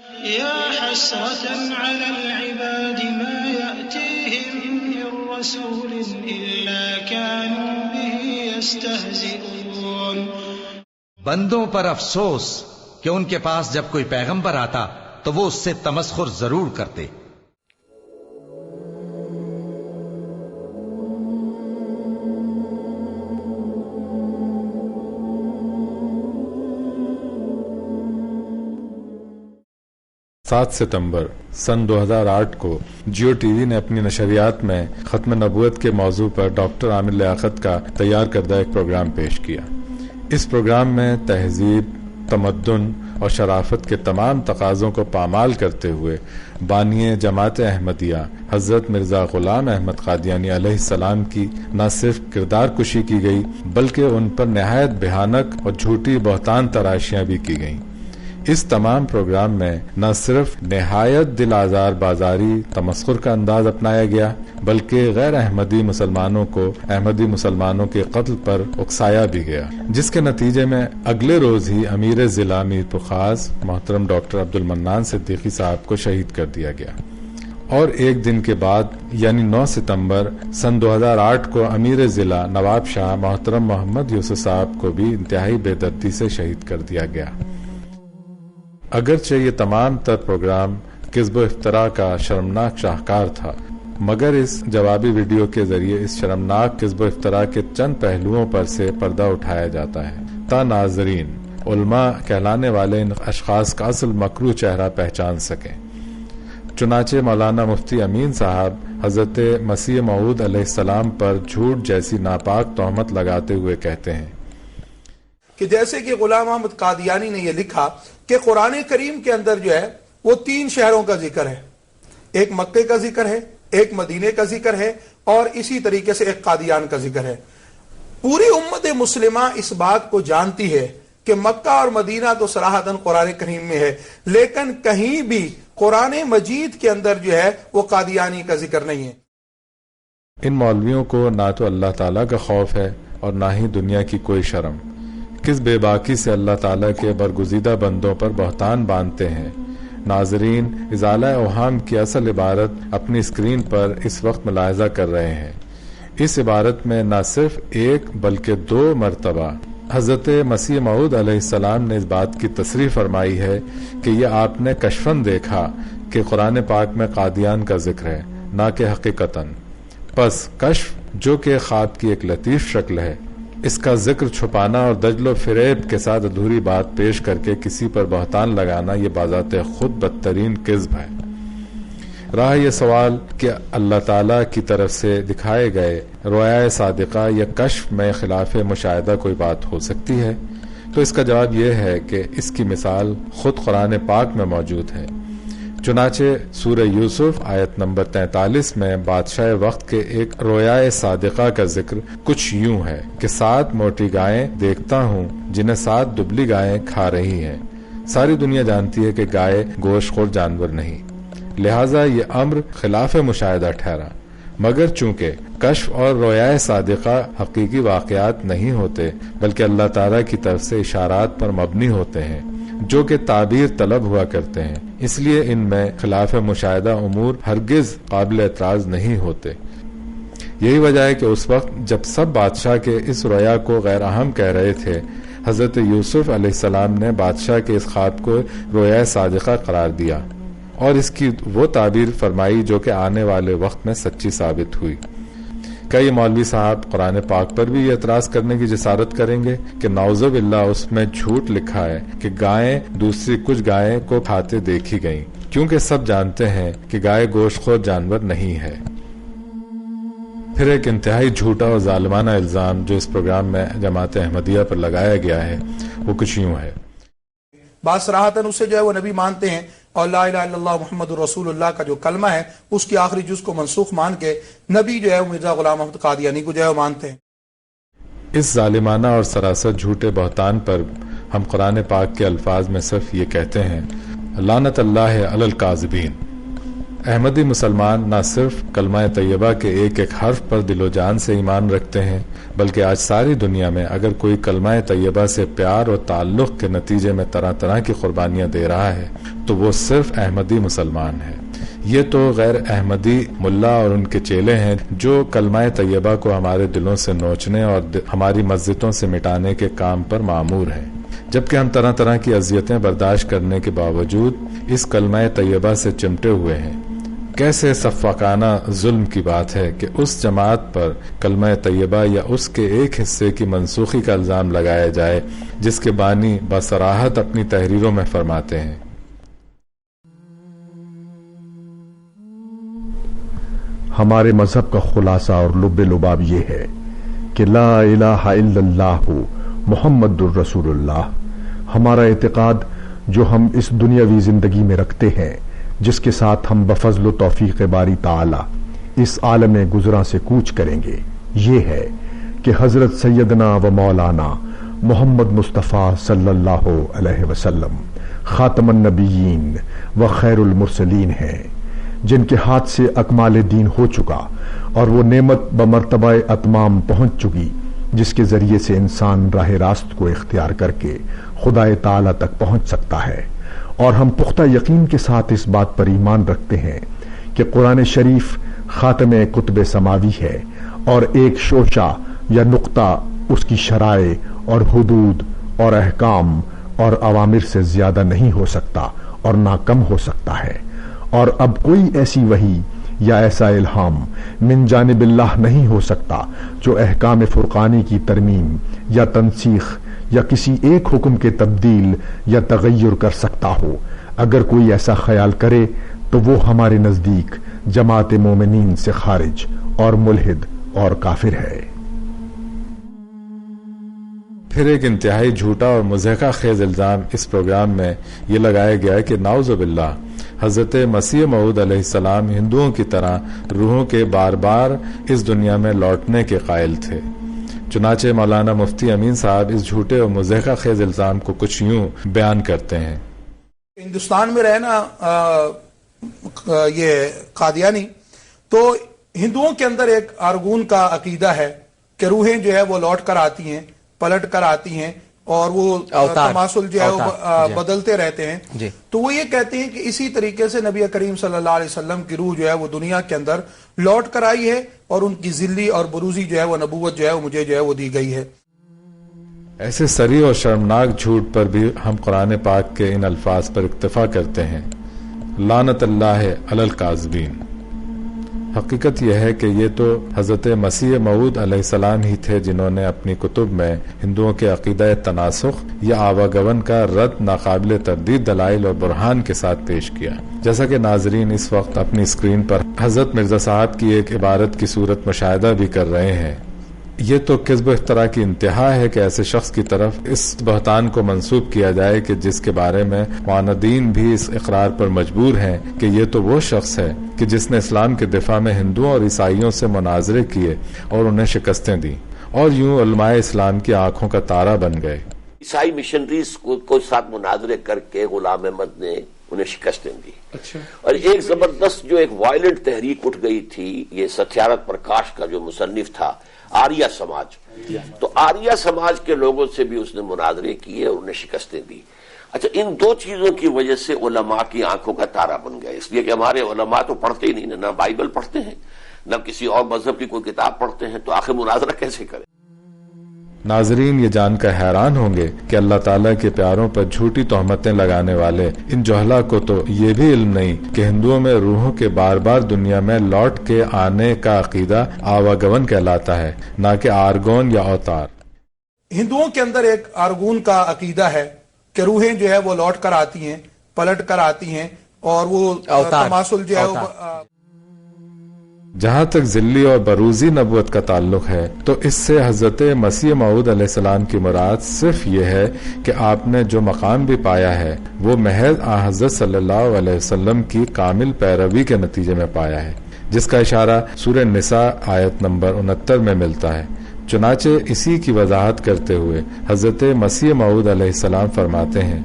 یا حسرة علی العباد ما یأتیہم من رسول الا كانوا به یستہزئون. بندوں پر افسوس کہ ان کے پاس جب کوئی پیغمبر آتا تو وہ اس سے تمسخر ضرور کرتے. سات ستمبر سن 2008 کو جیو ٹی وی نے اپنی نشریات میں ختم نبوت کے موضوع پر ڈاکٹر عامر لیاقت کا تیار کردہ ایک پروگرام پیش کیا. اس پروگرام میں تہذیب، تمدن اور شرافت کے تمام تقاضوں کو پامال کرتے ہوئے بانی جماعت احمدیہ حضرت مرزا غلام احمد قادیانی علیہ السلام کی نہ صرف کردار کشی کی گئی بلکہ ان پر نہایت بھیانک اور جھوٹی بہتان تراشیاں بھی کی گئیں. اس تمام پروگرام میں نہ صرف نہایت دل آزار بازاری تمسخر کا انداز اپنایا گیا بلکہ غیر احمدی مسلمانوں کو احمدی مسلمانوں کے قتل پر اکسایا بھی گیا، جس کے نتیجے میں اگلے روز ہی امیر ضلع میر پرخاص محترم ڈاکٹر عبد المنان صدیقی صاحب کو شہید کر دیا گیا. اور ایک دن کے بعد یعنی 9 ستمبر سن 2008 کو امیر ضلع نواب شاہ محترم محمد یوسف صاحب کو بھی انتہائی بے دردی سے شہید کر دیا گیا. اگرچہ یہ تمام تر پروگرام کذب و افتراء کا شرمناک شاہکار تھا، مگر اس جوابی ویڈیو کے ذریعے اس شرمناک کذب و افتراء کے چند پہلوؤں پر سے پردہ اٹھایا جاتا ہے تا ناظرین علماء کہلانے والے ان اشخاص کا اصل مکروہ چہرہ پہچان سکیں. چنانچہ مولانا مفتی امین صاحب حضرت مسیح موعود علیہ السلام پر جھوٹ جیسی ناپاک تہمت لگاتے ہوئے کہتے ہیں کہ جیسے کہ غلام احمد قادیانی نے یہ لکھا کہ قرآن کریم کے اندر جو ہے وہ 3 شہروں کا ذکر ہے، ایک مکے کا ذکر ہے، ایک مدینے کا ذکر ہے اور اسی طریقے سے ایک قادیان کا ذکر ہے. پوری امت مسلمہ اس بات کو جانتی ہے کہ مکہ اور مدینہ تو صراحتاً قرآن کریم میں ہے، لیکن کہیں بھی قرآن مجید کے اندر جو ہے وہ قادیانی کا ذکر نہیں ہے. ان مولویوں کو نہ تو اللہ تعالیٰ کا خوف ہے اور نہ ہی دنیا کی کوئی شرم. کس بے باکی سے اللہ تعالیٰ کے برگزیدہ بندوں پر بہتان باندھتے ہیں. ناظرین ازالہ اوہام کی اصل عبارت اپنی اسکرین پر اس وقت ملاحظہ کر رہے ہیں. اس عبارت میں نہ صرف ایک بلکہ 2 مرتبہ حضرت مسیح موعود علیہ السلام نے اس بات کی تصریح فرمائی ہے کہ یہ آپ نے کشفاً دیکھا کہ قرآن پاک میں قادیان کا ذکر ہے، نہ کہ حقیقتاً. پس کشف جو کہ خواب کی ایک لطیف شکل ہے، اس کا ذکر چھپانا اور دجل و فریب کے ساتھ ادھوری بات پیش کر کے کسی پر بہتان لگانا یہ بذات خود بدترین کذب ہے. رہا یہ سوال کہ اللہ تعالیٰ کی طرف سے دکھائے گئے رویا صادقہ یا کشف میں خلاف مشاہدہ کوئی بات ہو سکتی ہے، تو اس کا جواب یہ ہے کہ اس کی مثال خود قرآن پاک میں موجود ہے. چنانچہ سورہ یوسف آیت نمبر 43 میں بادشاہ وقت کے ایک رویائے صادقہ کا ذکر کچھ یوں ہے کہ 7 موٹی گائیں دیکھتا ہوں جنہیں 7 دبلی گائیں کھا رہی ہیں. ساری دنیا جانتی ہے کہ گائے گوشت خور جانور نہیں، لہٰذا یہ امر خلاف مشاہدہ ٹھہرا. مگر چونکہ کشف اور رویائے صادقہ حقیقی واقعات نہیں ہوتے بلکہ اللہ تعالیٰ کی طرف سے اشارات پر مبنی ہوتے ہیں جو کہ تعبیر طلب ہوا کرتے ہیں، اس لیے ان میں خلاف مشاہدہ امور ہرگز قابل اعتراض نہیں ہوتے. یہی وجہ ہے کہ اس وقت جب سب بادشاہ کے اس رویا کو غیر اہم کہہ رہے تھے، حضرت یوسف علیہ السلام نے بادشاہ کے اس خواب کو رویا صادقہ قرار دیا اور اس کی وہ تعبیر فرمائی جو کہ آنے والے وقت میں سچی ثابت ہوئی. کئی مولوی صاحب قرآن پاک پر بھی یہ اعتراض کرنے کی جسارت کریں گے کہ نعوذ باللہ اس میں جھوٹ لکھا ہے کہ گائیں دوسری کچھ گائیں کو کھاتے دیکھی گئیں، کیونکہ سب جانتے ہیں کہ گائے گوشت خور جانور نہیں ہے. پھر ایک انتہائی جھوٹا اور ظالمانہ الزام جو اس پروگرام میں جماعت احمدیہ پر لگایا گیا ہے وہ کچھ یوں ہے. بات صراحتاً اسے جو ہے وہ نبی مانتے ہیں اور لا الہ الا اللہ محمد رسول اللہ کا جو کلمہ ہے اس کی آخری جز کو منسوخ مان کے نبی جو ہے مرزا غلام احمد قادیانی کو جو ہے وہ مانتے ہیں. اس ظالمانہ اور سراسر جھوٹے بہتان پر ہم قرآن پاک کے الفاظ میں صرف یہ کہتے ہیں لعنت اللہ علی الکاذبین. احمدی مسلمان نہ صرف کلمہ طیبہ کے ایک ایک حرف پر دل و جان سے ایمان رکھتے ہیں، بلکہ آج ساری دنیا میں اگر کوئی کلمہ طیبہ سے پیار اور تعلق کے نتیجے میں طرح طرح کی قربانیاں دے رہا ہے تو وہ صرف احمدی مسلمان ہے۔ یہ تو غیر احمدی ملا اور ان کے چیلے ہیں جو کلمہ طیبہ کو ہمارے دلوں سے نوچنے اور ہماری مسجدوں سے مٹانے کے کام پر مامور ہیں، جبکہ ہم طرح طرح کی اذیتیں برداشت کرنے کے باوجود اس کلمہ طیبہ سے چمٹے ہوئے ہیں۔ کیسے سفاکانہ ظلم کی بات ہے کہ اس جماعت پر کلمہ طیبہ یا اس کے ایک حصے کی منسوخی کا الزام لگایا جائے جس کے بانی بصراحت اپنی تحریروں میں فرماتے ہیں۔ ہمارے مذہب کا خلاصہ اور لب لباب یہ ہے کہ لا الہ الا اللہ محمد الرسول اللہ ہمارا اعتقاد جو ہم اس دنیاوی زندگی میں رکھتے ہیں، جس کے ساتھ ہم بفضل و توفیق باری تعالی اس عالم گزراں سے کوچ کریں گے، یہ ہے کہ حضرت سیدنا و مولانا محمد مصطفیٰ صلی اللہ علیہ وسلم خاتم النبیین و خیر المرسلین ہیں، جن کے ہاتھ سے اکمال دین ہو چکا اور وہ نعمت بمرتبہ اتمام پہنچ چکی جس کے ذریعے سے انسان راہ راست کو اختیار کر کے خدا تعالی تک پہنچ سکتا ہے۔ اور ہم پختہ یقین کے ساتھ اس بات پر ایمان رکھتے ہیں کہ قرآن شریف خاتم کتب سماوی ہے اور ایک شوشہ یا نقطہ اس کی شرائع اور حدود اور احکام اور اوامر سے زیادہ نہیں ہو سکتا اور نہ کم ہو سکتا ہے، اور اب کوئی ایسی وحی یا ایسا الہام من جانب اللہ نہیں ہو سکتا جو احکام فرقانی کی ترمیم یا تنسیخ یا کسی ایک حکم کے تبدیل یا تغیر کر سکتا ہو۔ اگر کوئی ایسا خیال کرے تو وہ ہمارے نزدیک جماعت مومنین سے خارج اور ملحد اور کافر ہے۔ پھر ایک انتہائی جھوٹا اور مضحکہ خیز الزام اس پروگرام میں یہ لگایا گیا ہے کہ نعوذ باللہ حضرت مسیح موعود علیہ السلام ہندوؤں کی طرح روحوں کے بار بار اس دنیا میں لوٹنے کے قائل تھے۔ چنانچہ مولانا مفتی امین صاحب اس جھوٹے اور مضحکہ خیز الزام کو کچھ یوں بیان کرتے ہیں۔ ہندوستان میں رہنا یہ قادیانی تو ہندوؤں کے اندر ایک آرگون کا عقیدہ ہے کہ روحیں جو ہے وہ لوٹ کر آتی ہیں، پلٹ کر آتی ہیں اور وہ تماثل جو ہے وہ بدلتے رہتے ہیں۔ تو وہ یہ کہتے ہیں کہ اسی طریقے سے نبی کریم صلی اللہ علیہ وسلم کی روح جو ہے وہ دنیا کے اندر لوٹ کر آئی ہے اور ان کی ذلی اور بروزی جو ہے وہ نبوت جو ہے وہ مجھے جو ہے وہ دی گئی ہے۔ ایسے صریح اور شرمناک جھوٹ پر بھی ہم قرآن پاک کے ان الفاظ پر اکتفا کرتے ہیں، لعنت اللہ علی الکاذبین۔ حقیقت یہ ہے کہ یہ تو حضرت مسیح موعود علیہ السلام ہی تھے جنہوں نے اپنی کتب میں ہندوؤں کے عقیدہ تناسخ یا آواگون کا رد ناقابل تردید دلائل اور برہان کے ساتھ پیش کیا، جیسا کہ ناظرین اس وقت اپنی اسکرین پر حضرت مرزا صاحب کی ایک عبارت کی صورت مشاہدہ بھی کر رہے ہیں۔ یہ تو کذب و اختراع کی انتہا ہے کہ ایسے شخص کی طرف اس بہتان کو منسوب کیا جائے کہ جس کے بارے میں معاندین بھی اس اقرار پر مجبور ہیں کہ یہ تو وہ شخص ہے کہ جس نے اسلام کے دفاع میں ہندوؤں اور عیسائیوں سے مناظرے کیے اور انہیں شکستیں دیں، اور یوں علماء اسلام کی آنکھوں کا تارا بن گئے۔ عیسائی مشنریز کو ساتھ مناظرے کر کے غلام احمد نے انہیں شکستیں دی۔ اور ایک زبردست جو ایک وائلنٹ تحریک اٹھ گئی تھی، یہ ستیارتھ پرکاش کا جو مصنف تھا، آریہ سماج، تو آریہ سماج کے لوگوں سے بھی اس نے مناظرے کیے اور انہیں شکستیں دی۔ اچھا، ان دو چیزوں کی وجہ سے علماء کی آنکھوں کا تارا بن گیا، اس لیے کہ ہمارے علماء تو پڑھتے ہی نہیں، نہ بائبل پڑھتے ہیں نہ کسی اور مذہب کی کوئی کتاب پڑھتے ہیں، تو آخر مناظرہ کیسے کریں؟ ناظرین یہ جان کر حیران ہوں گے کہ اللہ تعالیٰ کے پیاروں پر جھوٹی تہمتیں لگانے والے ان جوہلا کو تو یہ بھی علم نہیں کہ ہندوؤں میں روحوں کے بار بار دنیا میں لوٹ کے آنے کا عقیدہ آواگون کہلاتا ہے، نہ کہ آرگون یا اوتار۔ ہندوؤں کے اندر ایک آرگون کا عقیدہ ہے کہ روحیں جو ہے وہ لوٹ کر آتی ہیں، پلٹ کر آتی ہیں اور وہ تماثل جو ہے وہ جہاں تک ذلی اور بروزی نبوت کا تعلق ہے تو اس سے حضرت مسیح موعود علیہ السلام کی مراد صرف یہ ہے کہ آپ نے جو مقام بھی پایا ہے وہ محض حضرت صلی اللہ علیہ وسلم کی کامل پیروی کے نتیجے میں پایا ہے، جس کا اشارہ سورہ نساء آیت نمبر 69 میں ملتا ہے۔ چنانچہ اسی کی وضاحت کرتے ہوئے حضرت مسیح موعود علیہ السلام فرماتے ہیں،